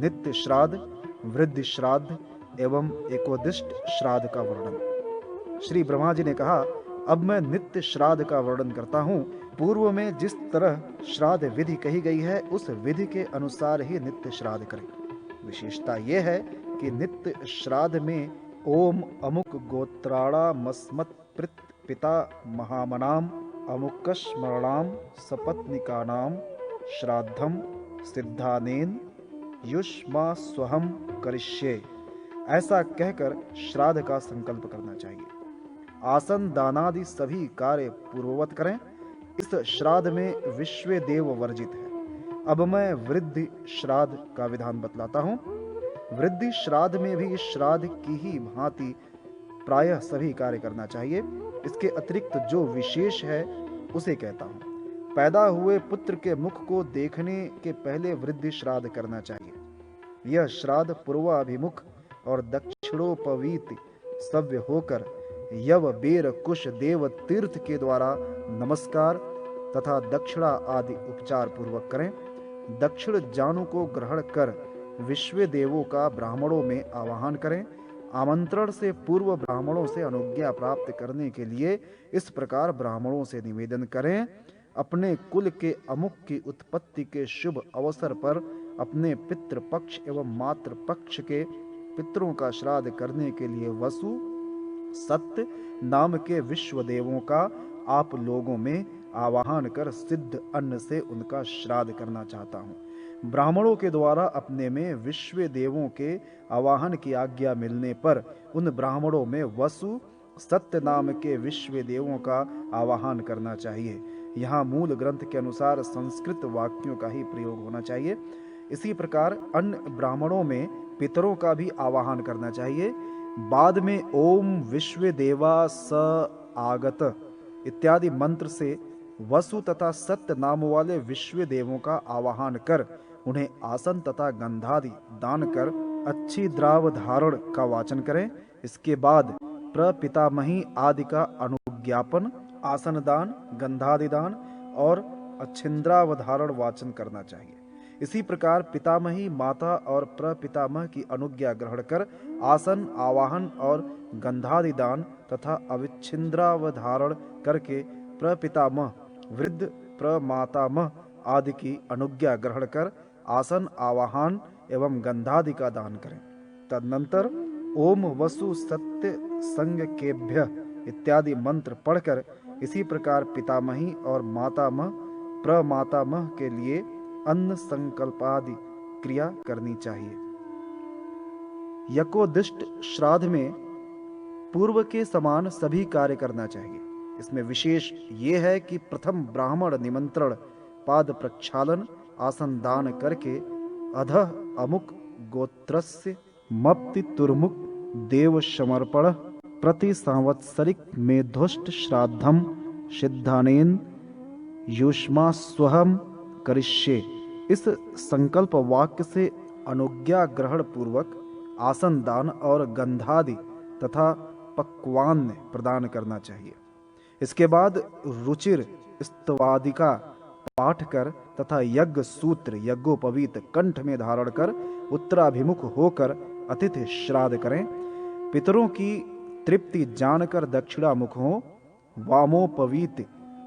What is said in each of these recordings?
नित्य श्राद्ध, वृद्धि श्राद्ध एवं एकोदिष्ट श्राद्ध का वर्णन। श्री ब्रह्मा जी ने कहा, अब मैं नित्य श्राद्ध का वर्णन करता हूँ। पूर्व में जिस तरह श्राद्ध विधि कही गई है, उस विधि के अनुसार ही नित्य श्राद्ध करें। विशेषता यह है कि नित्य श्राद्ध में ओम अमुक गोत्राणामस्मत् पिता महामनाम अमुकस्मरणाम सपत्निकानाम श्राद्धम सिद्धानेन युष्मा स्वहम करिष्ये, ऐसा कहकर श्राद्ध का संकल्प करना चाहिए। आसन दानादि सभी कार्य पूर्ववत करें। इस श्राद्ध में विश्व देव वर्जित है। अब मैं वृद्धि श्राद्ध का विधान बतलाता हूँ। वृद्धि श्राद्ध में भी इस श्राद्ध की ही भांति प्रायः सभी कार्य करना चाहिए। इसके अतिरिक्त जो विशेष है उसे कहता हूँ। पैदा हुए पुत्र के मुख को देखने के पहले वृद्धि श्राद्ध करना चाहिए। यह श्राद्ध पूर्वाभिमुख और दक्षिणोपवीत सव्य होकर यव बेर कुश देव तीर्थ के द्वारा नमस्कार तथा दक्षिणा आदि उपचार पूर्वक करें। दक्षिण जानू को ग्रहण कर विश्व देवों का ब्राह्मणों में आवाहन करें। आमंत्रण से पूर्व ब्राह्मणों से अनुज्ञा प्राप्त करने के लिए इस प्रकार ब्राह्मणों से निवेदन करें। अपने कुल के अमुक की उत्पत्ति के शुभ अवसर पर अपने पितृ पक्ष एवं मातृ पक्ष के पितरों का श्राद्ध करने के लिए वसु सत्य नाम के विश्व देवों का आप लोगों में आवाहन कर सिद्ध अन्न से उनका श्राद्ध करना चाहता हूँ। ब्राह्मणों के द्वारा अपने में विश्व देवों के आवाहन की आज्ञा मिलने पर उन ब्राह्मणों में वसु सत्य नाम के विश्व देवों का आवाहन करना चाहिए। यहाँ मूल ग्रंथ के अनुसार संस्कृत वाक्यों का ही प्रयोग होना चाहिए। इसी प्रकार अन्य ब्राह्मणों में पितरों का भी आवाहन करना चाहिए। बाद में ओम विश्व देवा स आगत इत्यादि मंत्र से वसु तथा सत्य नाम वाले विश्व देवों का आवाहन कर उन्हें आसन तथा गंधादि दान कर अच्छी द्राव धारण का वाचन करें। इसके बाद प्रपितामही आदि का अनुज्ञापन, आसन दान, गंधादि दान और अच्छिंद्रावधारण वाचन करना चाहिए। इसी प्रकार पितामही माता और प्रपितामह की अनुज्ञा ग्रहण कर आसन आवाहन और गंधादि दान तथा अविच्छिंद्रावधारण करके प्रपितामह वृद्ध प्रमातामह आदि की अनुज्ञा ग्रहण कर आसन आवाहन एवं गंधादि का दान करें। तदनंतर ओम वसु सत्य संग केभ्य इत्यादि मंत्र पढ़कर इसी प्रकार पितामही और मातामह प्रमातामह के लिए अन्न संकल्पादि क्रिया करनी चाहिए। यकोदिष्ट श्राद्ध में पूर्व के समान सभी कार्य करना चाहिए। इसमें विशेष ये है कि प्रथम ब्राह्मण निमंत्रण, पाद प्रक्षालन, आसन दान करके अधः अमुक गोत्रस्य मप्ति तुर्मुक देव समर्पण प्रति संवत्सरिक मेधोष्ट श्राद्धम सिद्धानेन युष्मा स्वहम करिष्ये। इस संकल्प वाक्य से अनुज्ञा ग्रहण पूर्वक आसन दान और गंधादि तथा पक्वान्न प्रदान करना चाहिए। इसके बाद रुचिर स्तवादिका पाठ कर तथा यज्ञ सूत्र यज्ञोपवीत कंठ में धारण कर उत्तराभिमुख होकर अतिथि श्राद्ध करें। पितरों की तृप्ति जानकर दक्षिणामुख हो, वामोपवीत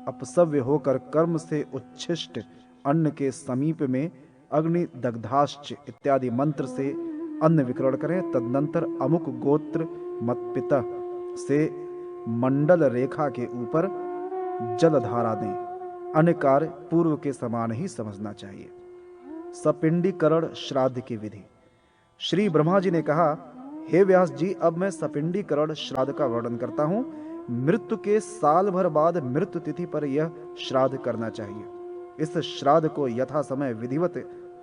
अपसव्य होकर कर्म से उच्छिष्ट अन्न के समीप में अग्नि दग्धाश्च इत्यादि मंत्र से अन्न विकरण करें। तदनंतर अमुक गोत्र मतपिता से मंडल रेखा के ऊपर जलधारा दें। अन्य कार्य पूर्व के समान ही समझना चाहिए। सपिंडीकरण श्राद्ध की विधि। श्री ब्रह्मा जी ने कहा, हे व्यास जी, अब मैं सपिंडीकरण श्राद्ध का वर्णन करता हूँ। मृत्यु के साल भर बाद मृत्यु तिथि पर यह श्राद्ध करना चाहिए। इस श्राद्ध को यथा समय विधिवत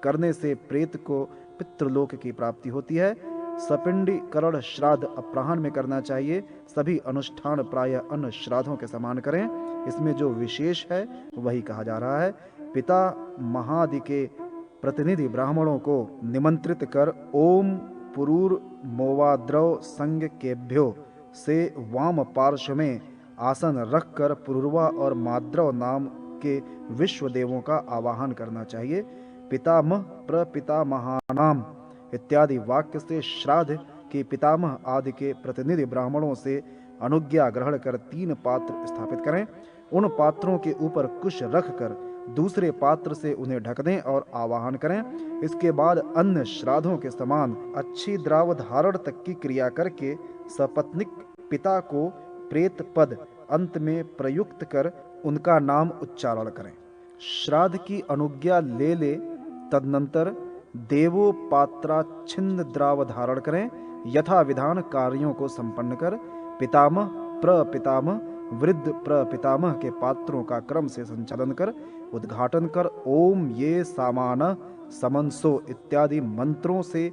करने से प्रेत को पितृलोक की प्राप्ति होती है। सपिंडीकरण श्राद्ध अपराह्न में करना चाहिए। सभी अनुष्ठान प्रायः अन्य श्राद्धों के समान करें। इसमें जो विशेष है वही कहा जा रहा है। पिता महादि के प्रतिनिधि ब्राह्मणों को निमंत्रित कर ओम पुरूर मोवाद्रव संग केभ्यो से वाम पार्श्व में आसन रखकर पुरुरवा और माद्रव नाम के विश्व देवों का आवाहन करना चाहिए। पितामह प्रपितामहानाम इत्यादि वाक्य से श्राद्ध के पितामह आदि के प्रतिनिधि ब्राह्मणों से अनुज्ञा ग्रहण कर 3 पात्र स्थापित करें। उन पात्रों के ऊपर कुश रखकर दूसरे पात्र से उन्हें ढक दें और आवाहन करें। इसके बाद अन्य श्राद्धों के समान अच्छी द्राव धारण तक की क्रिया करके सपत्निक पिता को प्रेत पद अंत में प्रयुक्त कर उनका नाम उच्चारण करें। श्राद्ध की अनुज्ञा ले ले तदनंतर देवोपात्राच्छिन्न द्राव धारण करें। यथा विधान कार्यों को संपन्न कर पितामह प्रपितामह वृद्ध प्रपितामह के पात्रों का क्रम से संचालन कर उद्घाटन कर ओम ये सामान समनसो इत्यादि मंत्रों से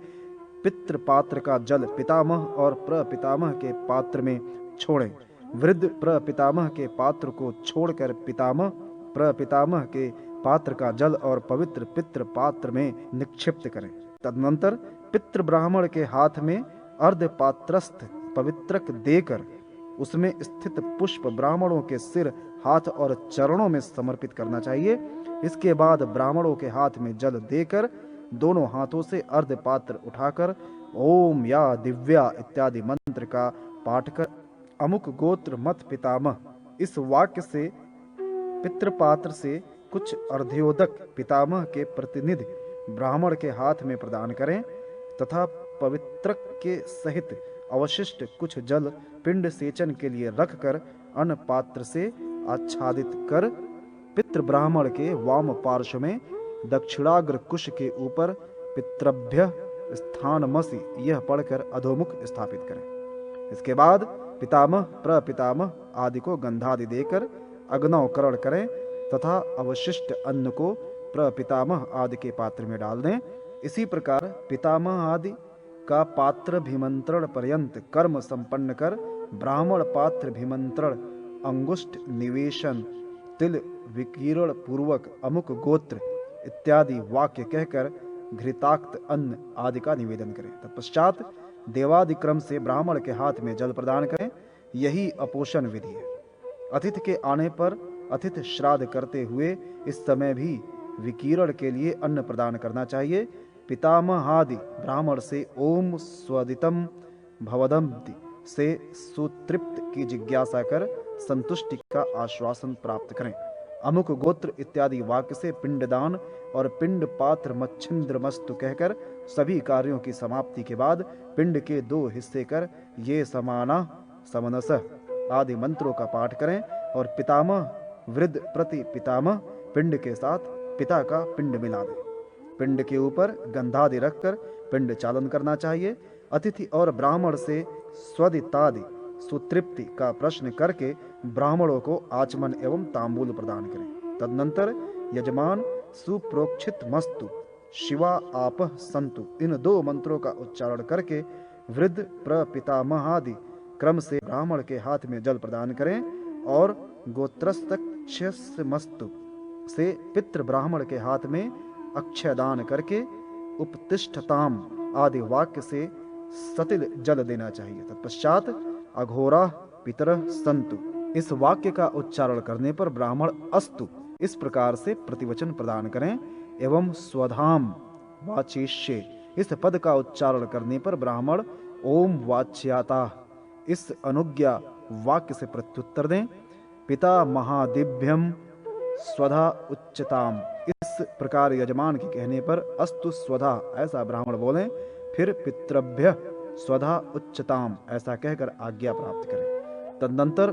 पितृपात्र का जल पितामह और प्रपितामह के पात्र में छोड़ें। वृद्ध प्रपितामह के पात्र को छोड़कर पितामह प्रपितामह के पात्र का जल और पवित्र पितृ पात्र में निक्षिप्त करें। तदनंतर पितृ ब्राह्मण के हाथ में अर्धपात्रस्थ पवित्रक देकर उसमें स्थित पुष्प ब्राह्मणों के सिर, हाथ और चरणों में समर्पित करना चाहिए। इसके बाद ब्राह्मणों के हाथ में जल देकर दोनों हाथों से अर्धपात्र उठाकर ओम या दिव्या इत्यादि मंत्र का पाठ कर अमुक गोत्र मत पितामह इस वाक्य से पितृपात्र से कुछ अर्ध्योदक पितामह के प्रतिनिधि ब्राह्मण के हाथ में प्रदान करें तथा पवित्रक के सहित अवशिष्ट कुछ जल पिंड सेचन के लिए रखकर अन्न पात्र से आच्छादित कर पितृ ब्राह्मण के वाम पार्श्व में दक्षिणाग्र कुश के ऊपर पितृभ्य स्थानमसि यह पढ़कर अधोमुख स्थापित करें। इसके बाद पितामह प्रपितामह आदि को गंधादि देकर अग्नौकरण करें तथा अवशिष्ट अन्न को प्रपितामह आदि के पात्र में डाल दें। इसी प्रकार पितामह आदि का पात्र भिमंत्रण पर्यंत कर्म संपन्न कर ब्राह्मण पात्र भिमंत्रण अंगुष्ठ निवेशन तिल विकीर्ण पूर्वक अमुक गोत्र इत्यादि वाक्य कहकर घृताक्त अन्न आदि का निवेदन करें। तत्पश्चात देवादि क्रम से ब्राह्मण के हाथ में जल प्रदान करें। यही अपोषण विधि है। अतिथि के आने पर अतिथि श्राद्ध करते हुए इस समय भी विकीर्ण के लिए अन्न प्रदान करना चाहिए। पितामहादि ब्राह्मण से ओम स्वदितम भवदंति से सुतृप्त की जिज्ञासा कर संतुष्टि का आश्वासन प्राप्त करें। अमुक गोत्र इत्यादि वाक्य से पिंडदान और पिंड पात्र मच्छिंद्र मस्तु कहकर सभी कार्यों की समाप्ति के बाद पिंड के 2 हिस्से कर ये समाना समनस आदि मंत्रों का पाठ करें और पितामह वृद्ध प्रति पितामह पिंड के साथ पिता का पिंड मिला दें। पिंड के ऊपर गंधादि रखकर पिंड चालन करना चाहिए। अतिथि और ब्राह्मण से स्वदितादि सुतृप्ति का प्रश्न करके ब्राह्मणों को आचमन एवं तांबूल प्रदान करें। तदनंतर यजमान सुप्रोक्षित मस्तु शिवा आपः संतु इन 2 मंत्रों का उच्चारण करके वृद्ध प्रपितामहादि क्रम से ब्राह्मण के हाथ में जल प्रदान करें और गोत्रस्तक्षमस्तु से पितृ ब्राह्मण के हाथ में अक्षयदान करके उपतिष्ठताम आदि वाक्य से सतिल जल देना चाहिए। तत्पश्चात अघोरा पितर संतु इस वाक्य का उच्चारण करने पर ब्राह्मण अस्तु इस प्रकार से प्रतिवचन प्रदान करें एवं स्वधाम वाचिष्ये इस पद का उच्चारण करने पर ब्राह्मण ओम वाच्याता इस अनुज्ञा वाक्य से प्रत्युत्तर दें। पिता महादिभ्यम स्वधा उच्चताम इस प्रकार यजमान के कहने पर अस्तु स्वधा ऐसा ब्राह्मण बोलें। फिर पितृभ्य स्वधा उच्चताम ऐसा कहकर आज्ञा प्राप्त करें। तदनंतर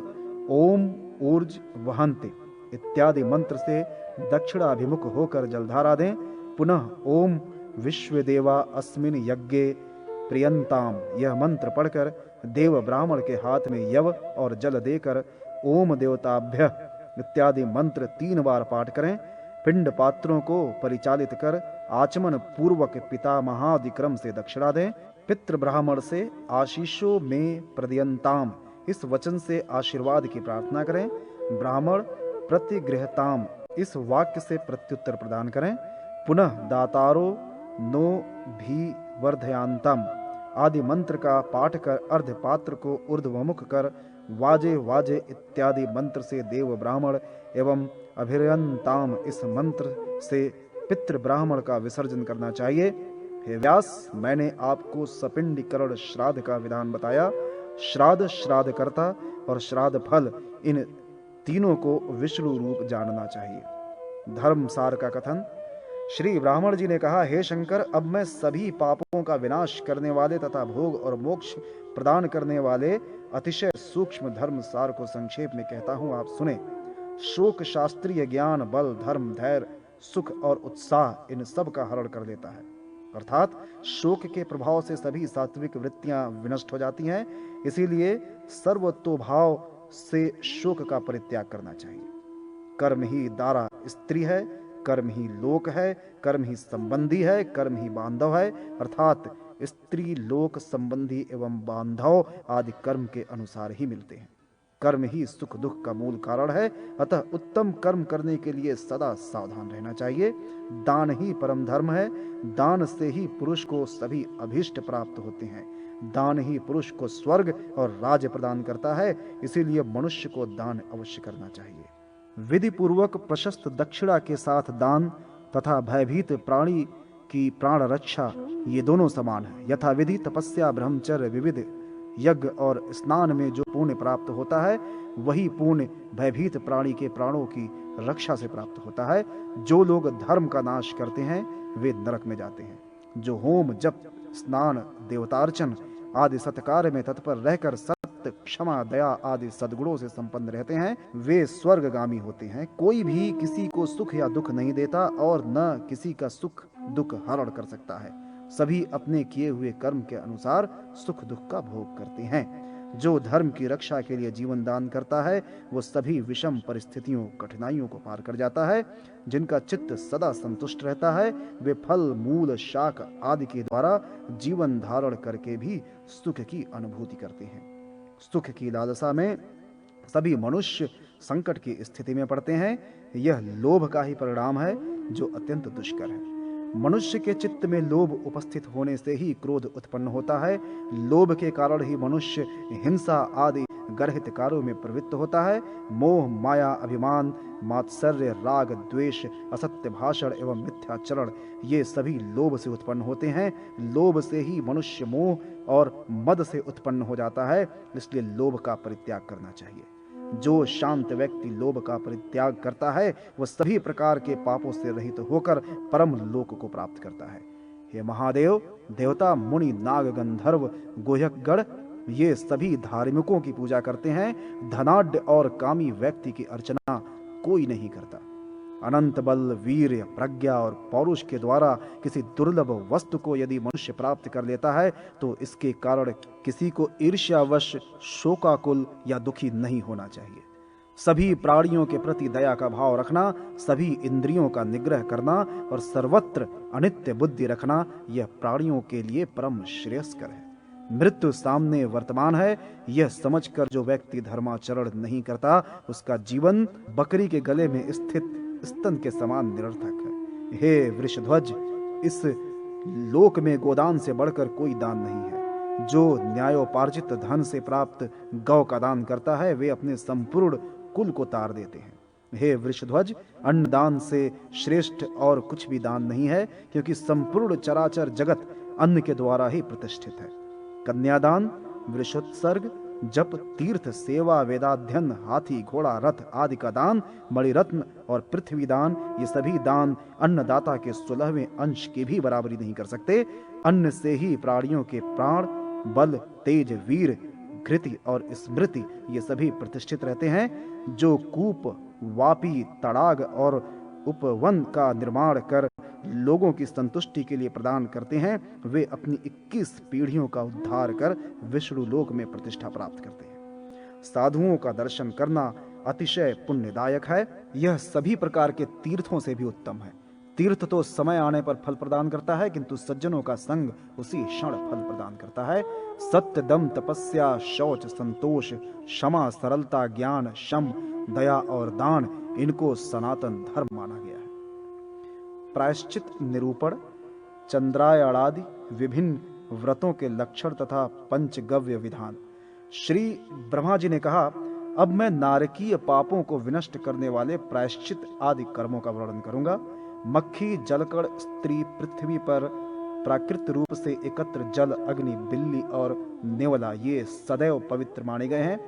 ओम ऊर्ज वहंति इत्यादि मंत्र से दक्षिणाभिमुख होकर जलधारा दें। पुनः ओम विश्वदेवा अस्मिन् यज्ञे प्रियंताम यह मंत्र पढ़कर देव ब्राह्मण के हाथ में यव और जल देकर ओम देवताभ्य इत्यादि मंत्र 3 बार पाठ करें। पिंड पात्रों को परिचालित कर आचमन पूर्वक पिता महादिक्रम से दक्षिणा दें। पितृ ब्राह्मण से आशीषो में प्रदयंताम इस वचन से आशीर्वाद की प्रार्थना करें। ब्राह्मण प्रतिगृहताम इस वाक्य से प्रत्युत्तर प्रदान करें। पुनः दातारो नो भी वर्धयांतम आदि मंत्र का पाठ कर अर्धपात्र को ऊर्ध्वमुख कर वाजे वाजे इत्यादि मंत्र से देव ब्राह्मण एवं अभिरयंताम इस मंत्र से पितृ ब्राह्मण का विसर्जन करना चाहिए। हे व्यास, मैंने आपको सपिंडीकरण श्राद्ध का विधान बताया। श्राद्ध, श्राद्धकर्ता और श्राद्ध फल, इन तीनों को विष्णु रूप जानना चाहिए। धर्म सार का कथन। श्री ब्राह्मण जी ने कहा, हे शंकर, अब मैं सभी पापों का विनाश करने वाले तथा भोग और मोक्ष प्रदान करने वाले अतिशय सूक्ष्म धर्म सार को संक्षेप में कहता हूं, आप सुने। शोक शास्त्रीय ज्ञान, बल, धर्म, धैर्य, सुख और उत्साह, इन सब का हरण कर देता है। अर्थात शोक के प्रभाव से सभी सात्विक वृत्तियां विनष्ट हो जाती हैं। इसीलिए सर्वतोभाव से शोक का परित्याग करना चाहिए। कर्म ही दारा स्त्री है, कर्म ही लोक है, कर्म ही संबंधी है, कर्म ही बांधव है। अर्थात स्त्री, लोक, संबंधी एवं बांधव आदि कर्म के अनुसार ही मिलते हैं। कर्म ही सुख दुख का मूल कारण है। अतः उत्तम कर्म करने के लिए सदा सावधान रहना चाहिए। दान ही परम धर्म है। दान से ही पुरुष को सभी अभीष्ट प्राप्त होते हैं। दान ही पुरुष को स्वर्ग और राज्य प्रदान करता है। इसीलिए मनुष्य को दान अवश्य करना चाहिए। विधि पूर्वक प्रशस्त दक्षिणा के साथ दान तथा भयभीत प्राणी की प्राण रक्षा, ये दोनों समान है। यथा विधि तपस्या, ब्रह्मचर्य, विविध यज्ञ और स्नान में जो पुण्य प्राप्त होता है, वही पुण्य भयभीत प्राणी के प्राणों की रक्षा से प्राप्त होता है। जो लोग धर्म का नाश करते हैं वे नरक में जाते हैं। जो होम, जप, स्नान, देवतार्चन आदि सत्कार्य में तत्पर रहकर सत्य, क्षमा, दया आदि सद्गुणों से संपन्न रहते हैं, वे स्वर्गगामी होते हैं। कोई भी किसी को सुख या दुख नहीं देता और न किसी का सुख दुख हरण कर सकता है। सभी अपने किए हुए कर्म के अनुसार सुख दुख का भोग करते हैं। जो धर्म की रक्षा के लिए जीवन दान करता है, वो सभी विषम परिस्थितियों, कठिनाइयों को पार कर जाता है। जिनका चित्त सदा संतुष्ट रहता है, वे फल, मूल, शाक आदि के द्वारा जीवन धारण करके भी सुख की अनुभूति करते हैं। सुख की लालसा में सभी मनुष्य संकट की स्थिति में पड़ते हैं। यह लोभ का ही परिणाम है, जो अत्यंत दुष्कर है। मनुष्य के चित्त में लोभ उपस्थित होने से ही क्रोध उत्पन्न होता है। लोभ के कारण ही मनुष्य हिंसा आदि गर्हित कार्यों में प्रवृत्त होता है। मोह, माया, अभिमान, मात्सर्य, राग, द्वेष, असत्य भाषण एवं मिथ्याचरण, ये सभी लोभ से उत्पन्न होते हैं। लोभ से ही मनुष्य मोह और मद से उत्पन्न हो जाता है। इसलिए लोभ का परित्याग करना चाहिए। जो शांत व्यक्ति लोभ का परित्याग करता है, वह सभी प्रकार के पापों से रहित होकर परम लोक को प्राप्त करता है। हे महादेव, देवता, मुनि, नाग, गंधर्व, गोहकगण, ये सभी धार्मिकों की पूजा करते हैं। धनाढ्य और कामी व्यक्ति की अर्चना कोई नहीं करता। अनंत बल, वीर्य, प्रज्ञा और पौरुष के द्वारा किसी दुर्लभ वस्तु को यदि मनुष्य प्राप्त कर लेता है, तो इसके कारण किसी को ईर्ष्यावश, शोकाकुल या दुखी नहीं होना चाहिए। सभी प्राणियों के प्रति दया का भाव रखना, सभी इंद्रियों का निग्रह करना और सर्वत्र अनित्य बुद्धि रखना, यह प्राणियों के लिए परम श्रेयस्कर है। मृत्यु सामने वर्तमान है, यह समझकर जो व्यक्ति धर्माचरण नहीं करता, उसका जीवन बकरी के गले में स्थित स्तन के समान निरर्थक है। हे वृषध्वज, इस लोक में गोदान से बढ़कर कोई दान नहीं है। जो न्यायोपार्जित धन से प्राप्त गौ का दान करता है, वे अपने संपूर्ण कुल को तार देते हैं। हे वृषध्वज, अन्न दान से श्रेष्ठ और कुछ भी दान नहीं है, क्योंकि संपूर्ण चराचर जगत अन्न के द्वारा ही प्रतिष्ठित है। कन्यादान, वृषोत्सर्ग, जप, तीर्थ सेवा, वेदाध्ययन, हाथी, घोड़ा, रथ आदि का दान, मणिरत्न और पृथ्वी दान, ये सभी दान अन्नदाता के 16वें अंश की भी बराबरी नहीं कर सकते। अन्न से ही प्राणियों के प्राण, बल, तेज, वीर, घृति और स्मृति, ये सभी प्रतिष्ठित रहते हैं। जो कूप, वापी, तड़ाग और उपवन का निर्माण कर लोगों की संतुष्टि के लिए प्रदान करते हैं, वे अपनी 21 पीढ़ियों का उद्धार कर विष्णु लोक में प्रतिष्ठा प्राप्त करते हैं। साधुओं का दर्शन करना अतिशय पुण्यदायक है। यह सभी प्रकार के तीर्थों से भी उत्तम है। तीर्थ तो समय आने पर फल प्रदान करता है, किंतु सज्जनों का संग उसी क्षण फल प्रदान करता है। सत्य, दम, तपस्या, शौच, संतोष, क्षमा, सरलता, ज्ञान, शम, दया और दान, इनको सनातन धर्म माना गया है। प्रायश्चित निरूपण, चंद्रायणादि विभिन्न व्रतों के लक्षण तथा पंचगव्य विधान। श्री ब्रह्मा जी ने कहा, अब मैं नारकीय पापों को विनष्ट करने वाले प्रायश्चित आदि कर्मों का वर्णन करूंगा। मक्खी, जलकण, स्त्री, पृथ्वी पर प्राकृत रूप से एकत्र जल, अग्नि, बिल्ली और नेवला ये सदैव पवित्र माने गए हैं।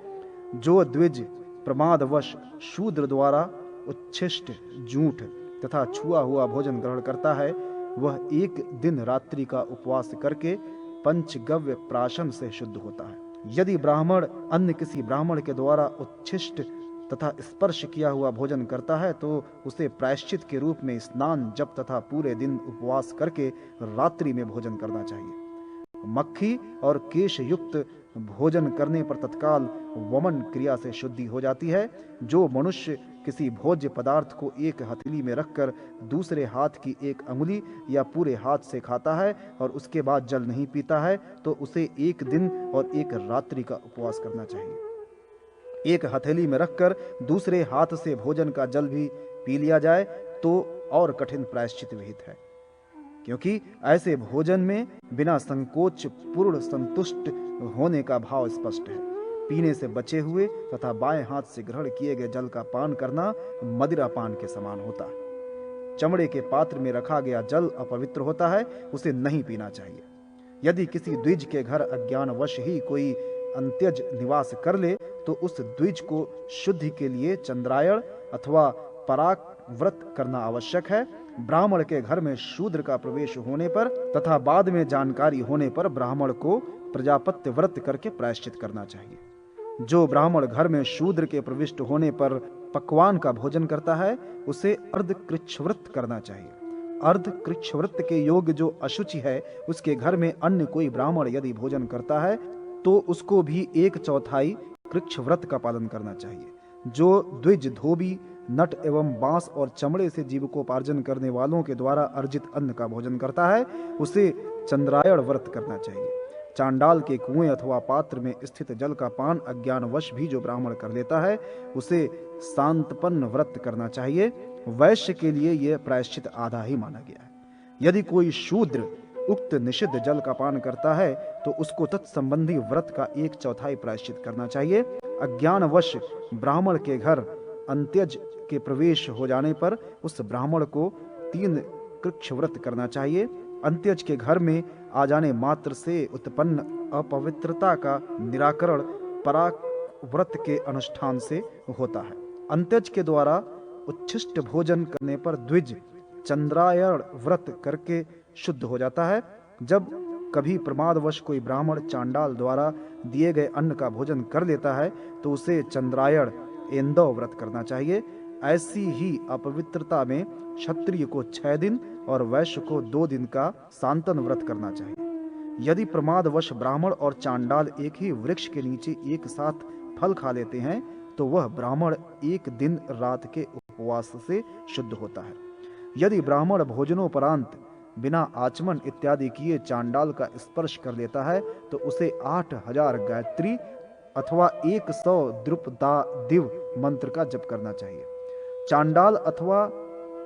जो द्विज प्रमादवश शूद्र द्वारा उच्छिष्ट, जूठ तथा छुआ हुआ भोजन ग्रहण करता है, वह एक दिन रात्रि का उपवास करके पंचगव्य प्राशन से शुद्ध होता है। यदि ब्राह्मण अन्य किसी ब्राह्मण के द्वारा उच्छिष्ट तथा स्पर्श किया हुआ भोजन करता है तो उसे प्रायश्चित के रूप में स्नान, जप तथा पूरे दिन उपवास करके रात्रि में भोजन करना चाहिए। मक्खी और केश युक्त भोजन करने पर तत्काल वमन क्रिया से शुद्धि हो जाती है। जो मनुष्य किसी भोज्य पदार्थ को एक हथेली में रखकर दूसरे हाथ की एक अंगुली या पूरे हाथ से खाता है और उसके बाद जल नहीं पीता है तो उसे एक दिन और एक रात्रि का उपवास करना चाहिए। एक हथेली में रखकर दूसरे हाथ से भोजन का जल भी पी लिया जाए तो और कठिन प्रायश्चित विहित है, क्योंकि ऐसे भोजन में बिना संकोच पूर्ण संतुष्ट होने का भाव स्पष्ट है। पीने से बचे हुए तथा बाएं हाथ से ग्रहण किए गए जल का पान करना मदिरा पान के समान होता है। चमड़े के पात्र में रखा गया जल अपवित्र होता है, उसे नहीं पीना चाहिए। यदि किसी द्विज के घर अज्ञानवश ही कोई अंत्यज निवास कर ले तो उस द्विज को शुद्धि के लिए चंद्रायण अथवा पराक व्रत करना आवश्यक है। ब्राह्मण के घर में शूद्र का प्रवेश होने पर तथा बाद में जानकारी होने पर ब्राह्मण को प्रजापत्य व्रत करके प्रायश्चित करना चाहिए। जो ब्राह्मण घर में शूद्र के प्रविष्ट होने पर पकवान का भोजन करता है उसे अर्धकृच्छ्व्रत करना चाहिए। अर्धकृच्छ्व्रत के योग्य जो अशुचि है उसके घर में अन्य कोई ब्राह्मण यदि भोजन करता है तो उसको भी 1/4 कृच्छ्व्रत का पालन करना चाहिए। जो द्विज, धोबी, नट एवं बांस और चमड़े से जीविकोपार्जन करने वालों के द्वारा अर्जित अन्न का भोजन करता है उसे चंद्रायण व्रत करना चाहिए। चांडाल के कुएं अथवा पात्र में स्थित जल का पान अज्ञानवश भी जो ब्राह्मण कर लेता है उसे सांतपन्न व्रत करना चाहिए। वैश्य के लिए यह प्रायश्चित आधा ही माना गया है। यदि कोई शूद्र उक्त निषिद्ध जल का पान करता है तो उसको तत्संबंधी व्रत का 1/4 प्रायश्चित करना चाहिए। अज्ञानवश ब्राह्मण के घर अंत्यज के प्रवेश हो जाने पर उस ब्राह्मण को 3 कृच्छ्व्रत करना चाहिए। अंत्यज के घर में आ जाने मात्र से उत्पन्न अपवित्रता का निराकरण पराक व्रत के अनुष्ठान से होता है। अंत्यज के द्वारा उच्छिष्ट भोजन करने पर द्विज चंद्रायण व्रत करके शुद्ध हो जाता है। जब कभी प्रमादवश कोई ब्राह्मण चांडाल द्वारा दिए गए अन्न का भोजन कर लेता है तो उसे चंद्रायण एंदव व्रत करना चाहिए। ऐसी ही अपवित्रता में क्षत्रिय को 6 दिन और वैश्य को 2 दिन का सांतन व्रत करना चाहिए। यदि प्रमादवश ब्राह्मण और चांडाल एक ही वृक्ष के नीचे एक साथ फल खा लेते हैं तो वह ब्राह्मण एक दिन रात के उपवास से शुद्ध होता है। यदि ब्राह्मण भोजनोपरांत बिना आचमन इत्यादि किए चांडाल का स्पर्श कर लेता है तो उसे 8000 गायत्री अथवा 100 द्रुपदा दिव मंत्र का जप करना चाहिए। चांडाल अथवा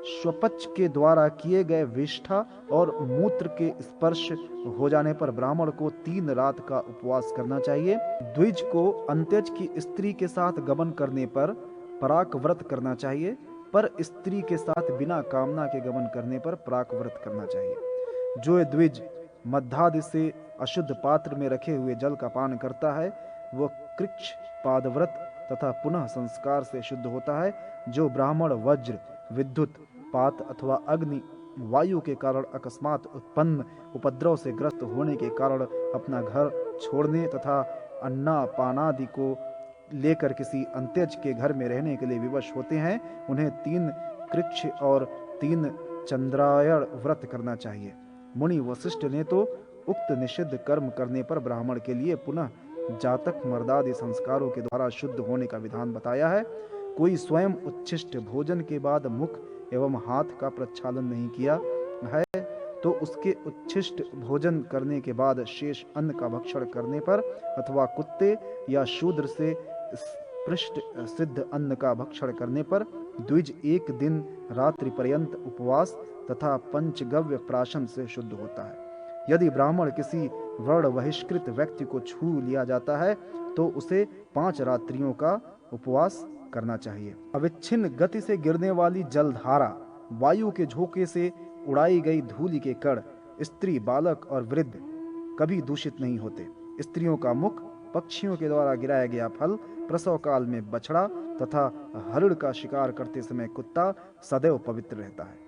स्वपच के द्वारा किए गए विष्ठा और मूत्र के स्पर्श हो जाने पर ब्राह्मण को 3 रात का उपवास करना चाहिए। द्विज को अंत्यज की स्त्री के साथ गमन करने पर पराक व्रत करना चाहिए, पर स्त्री के साथ बिना कामना के गमन करने पर पराक व्रत करना चाहिए। जो द्विज मध्यादि से अशुद्ध पात्र में रखे हुए जल का पान करता है वह कृच्छ पादव्रत तथा पुनः संस्कार से शुद्ध होता है। जो ब्राह्मण वज्र, विद्युत, पात अथवा अग्नि, वायु के कारण अकस्मात उत्पन्न उपद्रव से ग्रस्त होने के कारण अपना घर छोड़ने तथा अन्नापानादि को लेकर किसी अंत्यज के घर में रहने के लिए विवश होते हैं उन्हें 3 कृच्छ और 3 चंद्रायण व्रत करना चाहिए। मुनि वशिष्ठ ने तो उक्त निषिद्ध कर्म करने पर ब्राह्मण के लिए पुनः जातक मर्दादि संस्कारों के द्वारा शुद्ध होने का विधान बताया है। कोई स्वयं उच्छिष्ट भोजन के बाद मुख एवं हाथ का प्रक्षालन नहीं किया है तो उसके उच्छिष्ट भोजन करने के बाद शेष अन्न का भक्षण करने पर अथवा कुत्ते या शूद्र से पृष्ठ सिद्ध अन्न का भक्षण करने पर द्विज 1 दिन रात्रि पर्यंत उपवास तथा पंचगव्य प्राशन से शुद्ध होता है। यदि ब्राह्मण किसी वर्ण बहिष्कृत व्यक्ति को छू लिया जाता है तो उसे 5 रात्रियों का उपवास करना चाहिए। अविच्छिन्न गति से गिरने वाली जलधारा, वायु के झोंके से उड़ाई गई धूलि के कण, स्त्री, बालक और वृद्ध कभी दूषित नहीं होते। स्त्रियों का मुख, पक्षियों के द्वारा गिराया गया फल, प्रसव काल में बछड़ा तथा हरिण का शिकार करते समय कुत्ता सदैव पवित्र रहता है।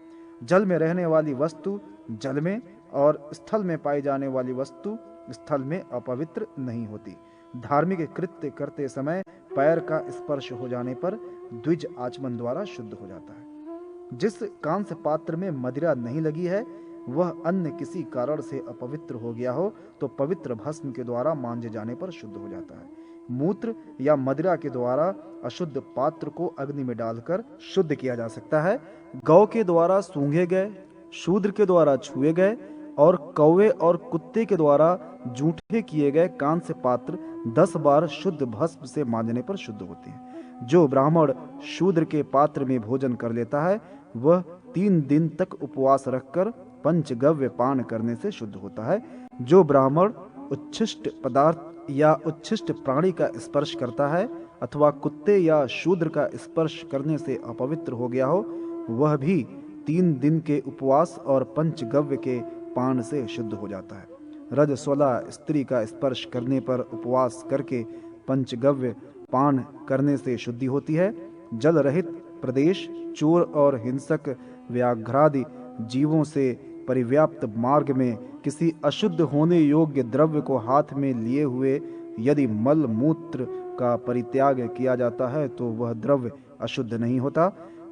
जल में रहने वाली वस्तु जल में और स्थल में पाई जाने वाली वस्तु स्थल में अपवित्र नहीं होती। धार्मिक कृत्य करते समय पैर का स्पर्श हो जाने पर द्विज आचमन द्वारा शुद्ध हो जाता है। जिस कांस्य पात्र में मदिरा नहीं लगी है वह अन्य किसी कारण से अपवित्र हो गया हो तो पवित्र भस्म के द्वारा मांजे जाने पर शुद्ध हो जाता है। मूत्र या मदिरा के द्वारा अशुद्ध पात्र को अग्नि में डालकर शुद्ध किया जा सकता है। गौ के द्वारा सूंघे गए, शूद्र के द्वारा छुए गए और कौवे और कुत्ते के द्वारा जूठे किए गए कांस्य पात्र 10 बार शुद्ध भस्म से मांजने पर शुद्ध होते हैं। जो ब्राह्मण शूद्र के पात्र में भोजन कर लेता है वह 3 दिन तक उपवास रखकर पंचगव्य पान करने से शुद्ध होता है। जो ब्राह्मण उच्छिष्ट पदार्थ या उच्छिष्ट प्राणी का स्पर्श करता है अथवा कुत्ते या शूद्र का स्पर्श करने से अपवित्र हो गया हो वह भी 3 दिन के उपवास और पंचगव्य के पान से शुद्ध हो जाता है। रजस्वला स्त्री का स्पर्श करने पर उपवास करके पंचगव्य पान करने से शुद्धि होती है। जल रहित प्रदेश, चोर और हिंसक व्याघ्रादि जीवों से परिव्याप्त मार्ग में किसी अशुद्ध होने योग्य द्रव्य को हाथ में लिए हुए यदि मल मूत्र का परित्याग किया जाता है तो वह द्रव्य अशुद्ध नहीं होता।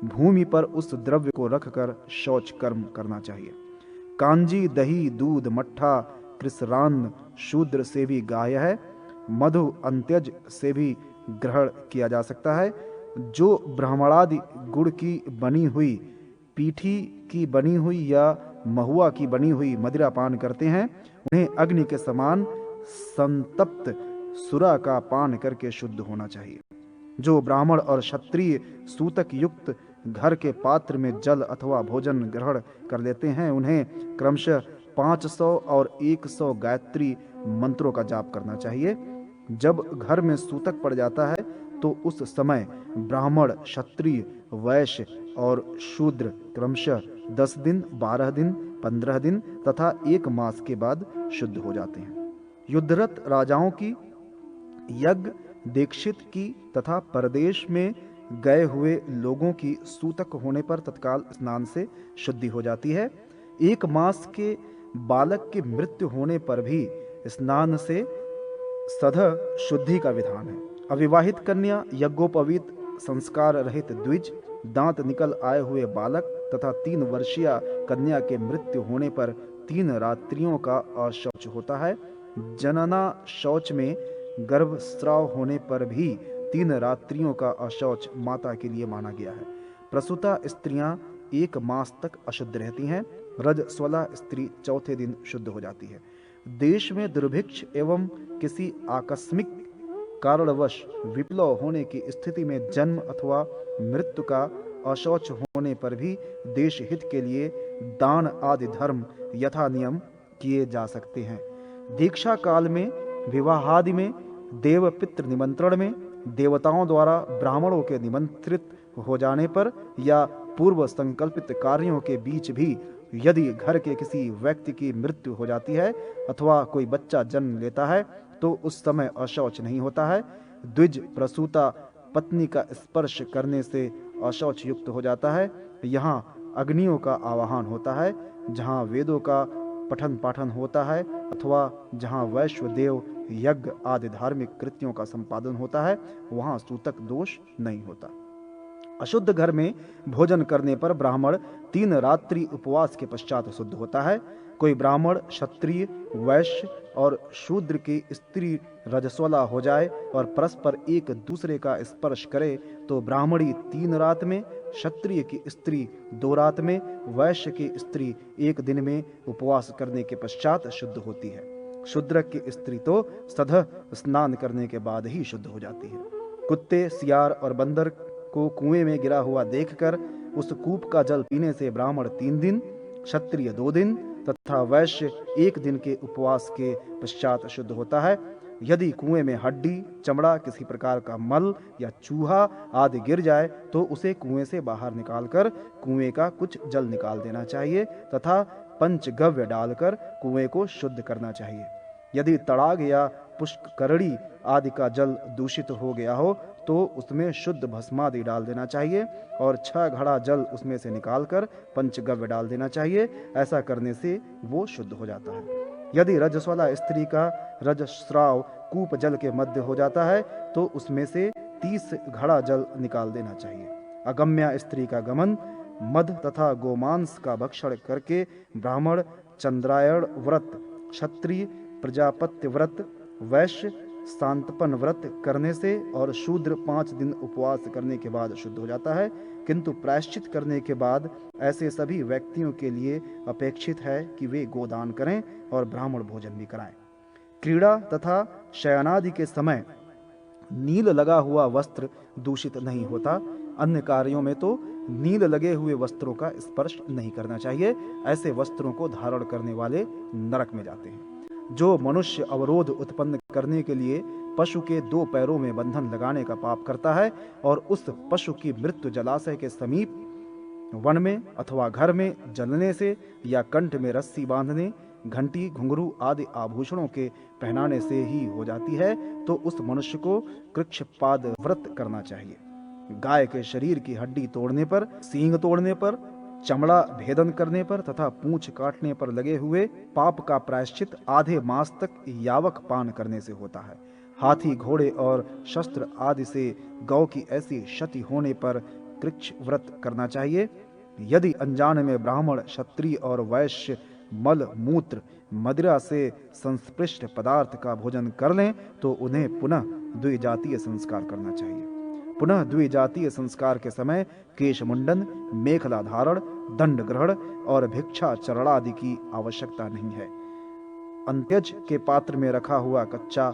भूमि पर उस द्रव्य को रखकर शौच कर्म करना चाहिए। कांजी, दही, दूध, मट्ठा, कृसरान्न शूद्र से भी गाय है। मधु अंत्यज से भी ग्रहण किया जा सकता है। जो ब्राह्मणादि गुड़ की बनी हुई, पीठी की बनी हुई या महुआ की बनी हुई मदिरा पान करते हैं उन्हें अग्नि के समान संतप्त सुरा का पान करके शुद्ध होना चाहिए। जो ब्राह्मण और क्षत्रिय सूतक युक्त घर के पात्र में जल अथवा भोजन ग्रहण कर लेते हैं उन्हें क्रमशः 500 और 100 गायत्री मंत्रों का जाप करना चाहिए। जब घर में सूतक पड़ जाता है तो उस समय ब्राह्मण, क्षत्रिय, वैश्य और शूद्र क्रमशः 10 दिन, 12 दिन, 15 दिन तथा 1 मास के बाद शुद्ध हो जाते हैं। युद्धरत राजाओं की, यज्ञ दीक्षित की तथा परदेश में गए हुए लोगों की सूतक होने पर तत्काल स्नान से शुद्धि हो जाती है। 1 मास के बालक की मृत्यु होने पर भी स्नान से सध शुद्धि का विधान है। अविवाहित कन्या, यज्ञोपवीत संस्कार रहित द्विज, दांत निकल आए हुए बालक तथा 3 वर्षीय कन्या के मृत्यु होने पर 3 रात्रियों का अशौच होता है। जनना शौच में गर्भस्राव होने पर भी 3 रात्रियों का अशौच माता के लिए माना गया है। प्रसूता स्त्रियां 1 मास तक अशुद्ध रहती हैं। रजस्वला स्त्री 4थे दिन शुद्ध हो जाती है। देश में दुर्भिक्ष एवं किसी आकस्मिक कारणवश विप्लव होने की स्थिति में जन्म अथवा मृत्यु का अशौच होने पर भी देश हित के लिए दान आदि धर्म यथा नियम किए जा सकते हैं। दीक्षा काल में, विवाहादि में, देव पितृ निमंत्रण में, देवताओं द्वारा ब्राह्मणों के निमंत्रित हो जाने पर या पूर्व संकल्पित कार्यों के बीच भी यदि घर के किसी व्यक्ति की मृत्यु हो जाती है अथवा कोई बच्चा जन्म लेता है तो उस समय अशौच नहीं होता है। द्विज प्रसूता पत्नी का स्पर्श करने से अशौच युक्त हो जाता है। यहाँ अग्नियों का आवाहन होता है। जहाँ वेदों का पठन पाठन होता है अथवा जहाँ वैश्व देव यज्ञ आदि धार्मिक कृत्यों का संपादन होता है वहाँ सूतक दोष नहीं होता। अशुद्ध घर में भोजन करने पर ब्राह्मण 3 रात्रि उपवास के पश्चात शुद्ध होता है। कोई ब्राह्मण, क्षत्रिय, वैश्य और शूद्र की स्त्री रजस्वला हो जाए और परस्पर एक दूसरे का स्पर्श करे तो ब्राह्मणी 3 रात में, क्षत्रिय की स्त्री 2 रात में, वैश्य की स्त्री 1 दिन में उपवास करने के पश्चात शुद्ध होती है। शूद्रक की स्त्री तो सध स्नान करने के बाद ही शुद्ध हो जाती है। कुत्ते, सियार और बंदर को कुएं में गिरा हुआ देखकर उस कूप का जल पीने से ब्राह्मण 3 दिन, क्षत्रिय 2 दिन तथा वैश्य 1 दिन के उपवास के पश्चात शुद्ध होता है। यदि कुएं में हड्डी, चमड़ा, किसी प्रकार का मल या चूहा आदि गिर जाए तो उसे कुएं से बाहर निकालकर कुएं का कुछ जल निकाल देना चाहिए तथा पंचगव्य डालकर कुएं को शुद्ध करना चाहिए। यदि तड़ाग या पुष्करणी आदि का जल दूषित हो गया हो तो उसमें शुद्ध भस्मादि डाल देना चाहिए और 6 घड़ा जल उसमें से निकालकर पंचगव्य डाल देना चाहिए। ऐसा करने से वो शुद्ध हो जाता है। यदि रजस्वला स्त्री का रजस्राव कूप जल के मध्य हो जाता है तो उसमें से 30 घड़ा जल निकाल देना चाहिए। अगम्या स्त्री का गमन, मध तथा गोमांस का भक्षण करके ब्राह्मण चंद्रायण व्रत, क्षत्रिय प्रजापत्य व्रत, वैश्य सांतपन व्रत करने से और शूद्र 5 दिन उपवास करने के बाद शुद्ध हो जाता है। किंतु प्रायश्चित करने के बाद ऐसे सभी व्यक्तियों के लिए अपेक्षित है कि वे गोदान करें और ब्राह्मण भोजन भी कराएं। क्रीड़ा तथा शयनादि के समय नील लगा हुआ वस्त्र दूषित नहीं होता। अन्य कार्यों में तो नील लगे हुए वस्त्रों का स्पर्श नहीं करना चाहिए। ऐसे वस्त्रों को धारण करने वाले नरक में जाते हैं। जो मनुष्य अवरोध उत्पन्न करने के लिए पशु के 2 पैरों में बंधन लगाने का पाप करता है और उस पशु की मृत्यु जलाशय के समीप, वन में अथवा घर में जलने से या कंठ में रस्सी बांधने, घंटी, घुंघरू आदि आभूषणों के पहनाने से ही हो जाती है, तो उस मनुष्य को कृच्छपाद व्रत करना चाहिए। गाय के शरीर की हड्डी तोड़ने पर, सींग तोड़ने पर, चमड़ा भेदन करने पर तथा पूंछ काटने पर लगे हुए पाप का प्रायश्चित आधे मास तक यावक पान करने से होता है। हाथी, घोड़े और शस्त्र आदि से गौ की ऐसी क्षति होने पर कृच्छ व्रत करना चाहिए। यदि अनजान में ब्राह्मण, क्षत्रिय और वैश्य मल, मूत्र, मदिरा से संस्पृष्ट पदार्थ का भोजन कर लें तो उन्हें पुनः द्विजातीय संस्कार करना चाहिए। पुनः द्विजातीय संस्कार के समय केश मुंडन, मेखला धारण, दंड ग्रहण और भिक्षा चरणादि की आवश्यकता नहीं है। अंत्यज के पात्र में रखा हुआ कच्चा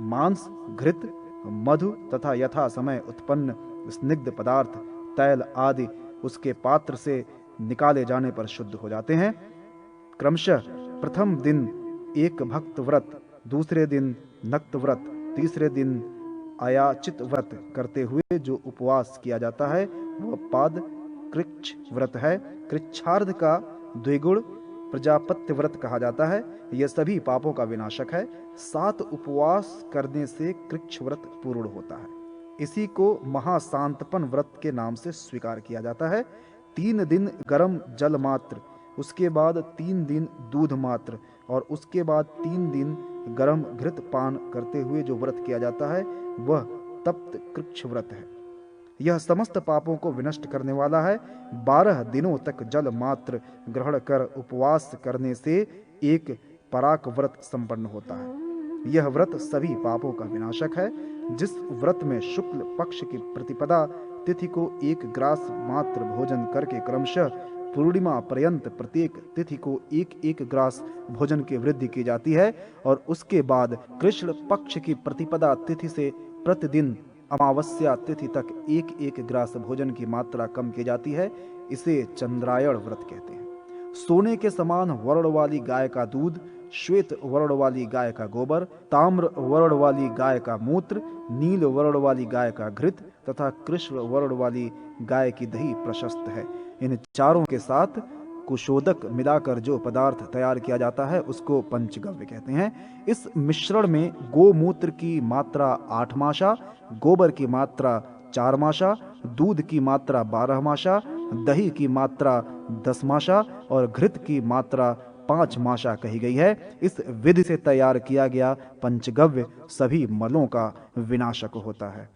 मांस, घृत, मधु तथा यथा समय उत्पन्न स्निग्ध पदार्थ, तैल आदि उसके पात्र से निकाले जाने पर शुद्ध हो जाते हैं। क्रमशः प्रथम दिन एक भक्त व्रत, दूसरे दिन नक्त व्रत, तीसरे दिन अयाचित व्रत करते हुए जो उपवास किया जाता है वह पाद कृच्छ व्रत है। कृच्छार्ध का द्विगुण प्रजापत्य व्रत कहा जाता है। यह सभी पापों का विनाशक है। 7 उपवास करने से कृच्छ व्रत पूर्ण होता है। इसी को महाशांतपन व्रत के नाम से स्वीकार किया जाता है। 3 दिन गर्म जल मात्र, उसके बाद 3 दिन दूध मात्र और उसके बाद 3 दिन गर्म घृत पान करते हुए जो व्रत किया जाता है वह तप्त कृच्छ व्रत है। यह समस्त पापों को विनष्ट करने वाला है। 12 दिनों तक जल मात्र ग्रहण कर उपवास करने से एक पराक व्रत संपन्न होता है। यह व्रत सभी पापों का विनाशक है। जिस व्रत में शुक्ल पक्ष की प्रतिपदा तिथि को 1 ग्रास मात्र भोजन करके क्रमशः पूर्णिमा पर्यंत प्रत्येक तिथि को 1-1 ग्रास भोजन की वृद्धि की जाती है और उसके बाद कृष्ण पक्ष की प्रतिपदा तिथि से प्रतिदिन अमावस्या तिथि तक 1-1 ग्रास भोजन की मात्रा कम की जाती है, इसे चंद्रायण व्रत कहते हैं। सोने के समान वर्ण वाली गाय का दूध, श्वेत वर्ण वाली गाय का गोबर, ताम्र वर्ण वाली गाय का मूत्र, नील वर्ण वाली गाय का घृत तथा कृष्ण वर्ण वाली गाय की दही प्रशस्त है। इन चारों के साथ कुशोदक मिलाकर जो पदार्थ तैयार किया जाता है उसको पंचगव्य कहते हैं। इस मिश्रण में गोमूत्र की मात्रा 8 माशा, गोबर की मात्रा 4 माशा, दूध की मात्रा 12 माशा, दही की मात्रा 10 माशा और घृत की मात्रा 5 माशा कही गई है। इस विधि से तैयार किया गया पंचगव्य सभी मलों का विनाशक होता है।